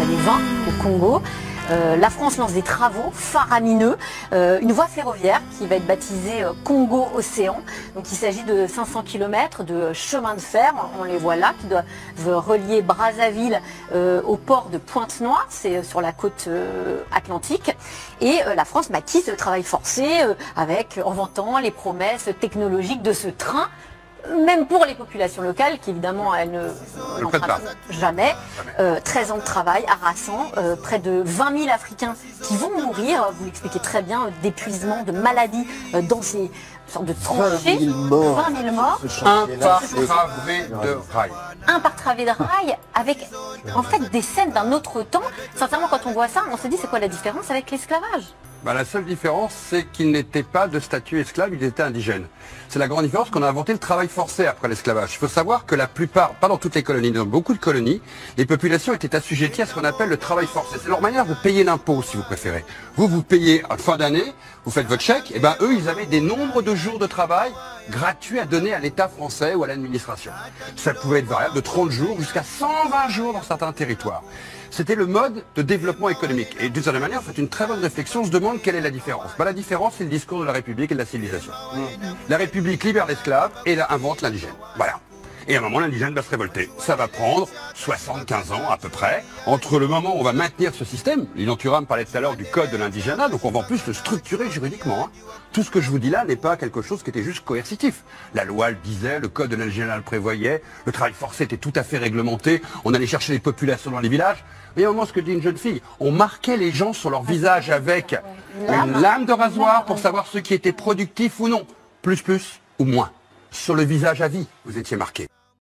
années 20 au Congo. La France lance des travaux faramineux, une voie ferroviaire qui va être baptisée Congo-Océan. Donc il s'agit de 500 km de chemin de fer, on les voit là, qui doivent relier Brazzaville au port de Pointe-Noire, c'est sur la côte atlantique. Et la France quitte le travail forcé en vantant les promesses technologiques de ce train. Même pour les populations locales, qui évidemment elles ne pas jamais. 13 ans de travail harassant, près de 20 000 Africains qui vont mourir, vous l'expliquez très bien, d'épuisement, de maladies dans ces sortes de tranchées. 20 000 morts. Un par travé de rail. Un par travé de rail, avec en fait des scènes d'un autre temps. Sincèrement, quand on voit ça, on se dit c'est quoi la différence avec l'esclavage? La seule différence, c'est qu'ils n'étaient pas de statut esclave, ils étaient indigènes. C'est la grande différence qu'on a inventé le travail forcé après l'esclavage. Il faut savoir que la plupart, pas dans toutes les colonies, dans beaucoup de colonies, les populations étaient assujetties à ce qu'on appelle le travail forcé. C'est leur manière de payer l'impôt, si vous préférez. Vous payez à la fin d'année, vous faites votre chèque, et ben eux, ils avaient des nombres de jours de travail gratuits à donner à l'État français ou à l'administration. Ça pouvait être variable de 30 jours jusqu'à 120 jours dans certains territoires. C'était le mode de développement économique. Et d'une certaine manière, on fait une très bonne réflexion, on se demande quelle est la différence. La différence, c'est le discours de la République et de la civilisation. La République libère l'esclave et invente l'indigène. Voilà. Et à un moment, l'indigène va se révolter. Ça va prendre 75 ans à peu près, entre le moment où on va maintenir ce système, Lilian Thuram parlait tout à l'heure du code de l'indigénat, donc on va en plus le structurer juridiquement. Tout ce que je vous dis là n'est pas quelque chose qui était juste coercitif. La loi le disait, le code de l'indigénat le prévoyait, le travail forcé était tout à fait réglementé, on allait chercher les populations dans les villages. Mais au moment, ce que dit une jeune fille, on marquait les gens sur leur visage avec une lame de rasoir pour savoir ceux qui étaient productifs ou non, plus ou moins. Sur le visage à vie, vous étiez marqué.